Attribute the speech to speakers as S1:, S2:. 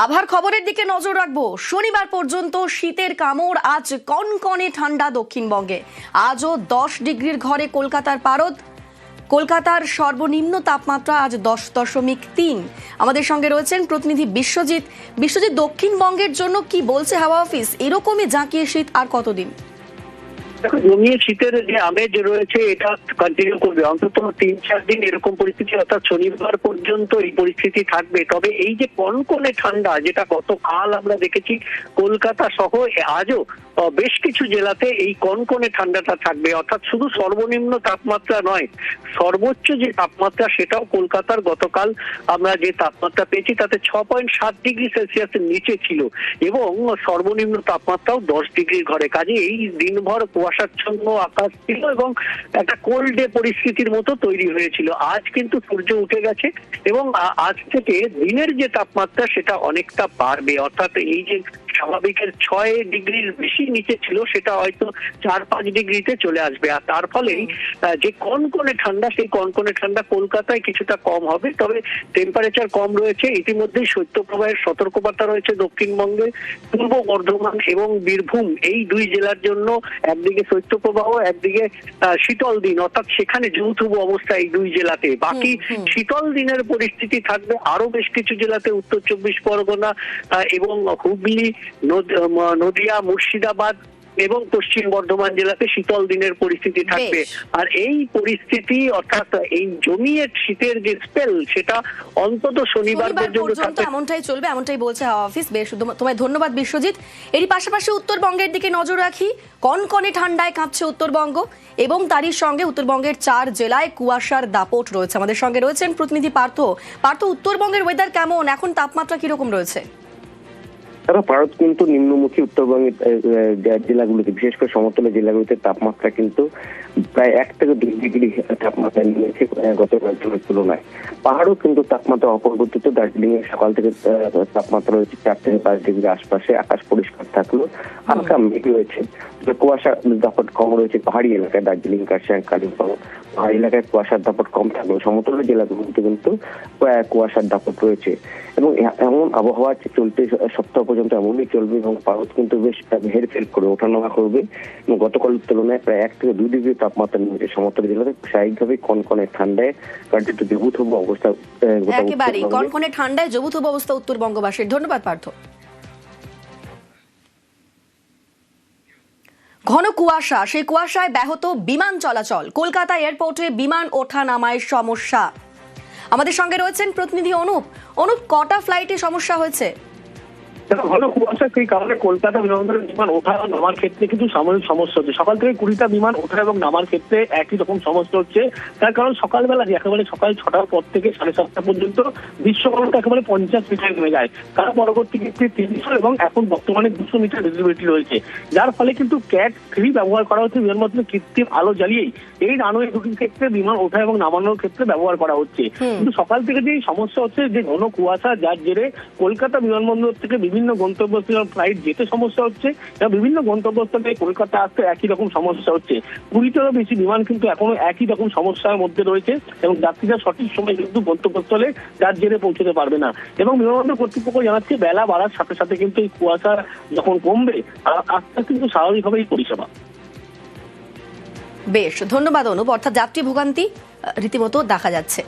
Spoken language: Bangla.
S1: আবহাওয়ার খবরের দিকে নজর রাখবো। শনিবার পর্যন্ত শীতের কামড়, আজ কনকনে ঠান্ডা দক্ষিণবঙ্গে। আজও 10 ডিগ্রির ঘরে কলকাতার পারদ। কলকাতার সর্বনিম্ন তাপমাত্রা আজ 10.3। আমাদের সঙ্গে রয়েছেন প্রতিনিধি বিশ্বজিৎ। দক্ষিণবঙ্গের জন্য কি বলছে হাওয়া অফিস? এরকমই জাঁকিয়ে শীত আর কতদিন?
S2: দেখো, জমিয়ে শীতের যে আমেজ রয়েছে এটা কন্টিনিউ করবে অন্তত 3-4 দিন এরকম পরিস্থিতি, অর্থাৎ শনিবার পর্যন্ত এই পরিস্থিতি থাকবে। তবে এই যে কনকনে ঠান্ডা, যেটা গতকাল আমরা দেখেছি কলকাতা সহ আজও বেশ কিছু জেলাতে এই কনকনে ঠান্ডাটা থাকবে, অর্থাৎ শুধু সর্বনিম্ন তাপমাত্রা নয়, সর্বোচ্চ যে তাপমাত্রা সেটাও কলকাতার গতকাল আমরা যে তাপমাত্রা পেয়েছি তাতে 6.7 ডিগ্রি সেলসিয়াসের নিচে ছিল এবং সর্বনিম্ন তাপমাত্রাও 10 ডিগ্রির ঘরে। কাজে এই দিনভর কুয়াশাচ্ছন্ন আকাশ ছিল এবং একটা কোল্ড ডে পরিস্থিতির মতো তৈরি হয়েছিল। আজ কিন্তু সূর্য উঠে গেছে এবং আজ থেকে দিনের যে তাপমাত্রা সেটা অনেকটা বাড়বে, অর্থাৎ এই যে স্বাভাবিকের 6 ডিগ্রির বেশি নিচে ছিল সেটা হয়তো 4-5 ডিগ্রিতে চলে আসবে। আর তার ফলেই যে কনকনে ঠান্ডা, সেই কনকনে ঠান্ডা কলকাতায় কিছুটা কম হবে। তবে টেম্পারেচার কম রয়েছে। ইতিমধ্যেই শৈত্যপ্রবাহের সতর্কবার্তা রয়েছে দক্ষিণবঙ্গে। পূর্ব বর্ধমান এবং বীরভূম এই দুই জেলার জন্য একদিকে শৈত্যপ্রবাহ, একদিকে শীতল দিন, অর্থাৎ সেখানে যৌথুব অবস্থা এই দুই জেলাতে। বাকি শীতল দিনের পরিস্থিতি থাকবে আরো বেশ কিছু জেলাতে, উত্তর 24 পরগনা এবং হুগলি, নদিয়া, মুর্শিদাবাদ এবং পশ্চিম বর্ধমান জেলাতে শীতল দিনের পরিস্থিতি থাকবে। আর এই পরিস্থিতি, অর্থাৎ এই জমিয়ে শীতের যে স্পেল, সেটা অন্তত শনিবার পর্যন্ত
S1: এমনটাই চলবে, এমনটাই বলছে হাওয়া অফিস। বেশ, তোমায় ধন্যবাদ বিশ্বজিৎ। এরই পাশাপাশি উত্তরবঙ্গের দিকে নজর রাখি। কনকনে ঠান্ডায় কাঁপছে উত্তরবঙ্গ এবং তারই সঙ্গে উত্তরবঙ্গের 4 জেলায় কুয়াশার দাপট রয়েছে। আমাদের সঙ্গে রয়েছেন প্রতিনিধি পার্থ। উত্তরবঙ্গের ওয়েদার কেমন? এখন তাপমাত্রা কিরকম রয়েছে?
S3: ভারত কিন্তু নিম্নমুখী উত্তরবঙ্গের জেলাগুলিতে, বিশেষ করে সমতল জেলাগুলিতে তাপমাত্রা কিন্তু প্রায় 1 থেকে 2 ডিগ্রি তাপমাত্রা নেমেছে গত কয়েকদিনের তুলনায়। পাহাড়ও কিন্তু তাপমাত্রা অপরিবর্তিত। দার্জিলিং এ সকাল থেকে তাপমাত্রা রয়েছে 4 থেকে 5 ডিগ্রি আশপাশে। আকাশ পরিষ্কার থাকলেও হালকা মেঘ রয়েছে। কুয়াশার দাপট কম রয়েছে পাহাড়ি এলাকায়, দার্জিলিং, কার্শিয়াং, কালিম্পং। পাহাড়ি এলাকায় কুয়াশার দাপট কম থাকলেও সমতল জেলাগুলিতে কিন্তু কুয়াশার দাপট রয়েছে এবং এমন আবহাওয়া চলতে সপ্তাহ পর্যন্ত এমনই চলবে এবং ভারত কিন্তু বেশ হেরফের করে ওঠানামা করবে এবং গতকালের তুলনায় প্রায় 1 থেকে 2 ডিগ্রি তাপমাত্রা নেমেছে সমতল জেলাতে। স্বাভাবিকভাবেই কনকনে ঠান্ডায় কার্যত জবুথবু অবস্থা,
S1: একেবারেই কনকনে ঠান্ডায় জবুথবু অবস্থা উত্তরবঙ্গবাসীর। ধন্যবাদ পার্থ। ঘন কুয়াশা, সেই কুয়াশায় ব্যাহত বিমান চলাচল। কলকাতা এয়ারপোর্টে বিমান ওঠা নামায় সমস্যা। আমাদের সঙ্গে রয়েছেন প্রতিনিধি অনুপ। কটা ফ্লাইটে সমস্যা হয়েছে?
S4: ঘন কুয়াশা, সেই কারণে কলকাতা বিমানবন্দরের বিমান ওঠা এবং নামার ক্ষেত্রে কিন্তু সাময়িক সমস্যা হচ্ছে। সকাল থেকে 20টা বিমান ওঠা এবং নামার ক্ষেত্রে একই রকম সমস্যা হচ্ছে। তার কারণ সকালবেলা একেবারে সকাল 6টার পর থেকে 7:30টা পর্যন্ত বিশ্বকর্মাটা একেবারে 50 মিটার নেমে যায়। তার পরবর্তী ক্ষেত্রে 300 এবং এখন বর্তমানে 200 মিটার ভিজিবিলিটি রয়েছে, যার ফলে কিন্তু ক্যাট 3 ব্যবহার করা হচ্ছে বিমানবন্দরে কৃত্রিম আলো জ্বালিয়েই। এই রানওয়ে দুটির ক্ষেত্রে বিমান ওঠা এবং নামানোর ক্ষেত্রে ব্যবহার করা হচ্ছে। কিন্তু সকাল থেকে যে সমস্যা হচ্ছে, যে ঘন কুয়াশা, যার জেরে কলকাতা বিমানবন্দর থেকে বিভিন্ন গন্তব্যস্থলে ফ্লাইট যেতে সমস্যা হচ্ছে এবং বিভিন্ন গন্তব্যস্থলে কলকাতা আসতে একই রকম সমস্যা হচ্ছে। 20টারও বেশি বিমান কিন্তু এখনো একই রকম সমস্যার মধ্যে রয়েছে এবং যাত্রীরা সঠিক সময় কিন্তু গন্তব্যস্থলে যার জেরে পৌঁছতে পারবে না। এবং বিমানবন্দর কর্তৃপক্ষ জানাচ্ছে বেলা বাড়ার সাথে সাথে কিন্তু এই কুয়াশা যখন কমবে আস্তে আস্তে কিন্তু স্বাভাবিকভাবেই পরিষেবা।
S1: বেশ, ধন্যবাদ অনুপ। অর্থাৎ যাত্রী ভোগান্তি রীতিমতো দেখা যাচ্ছে।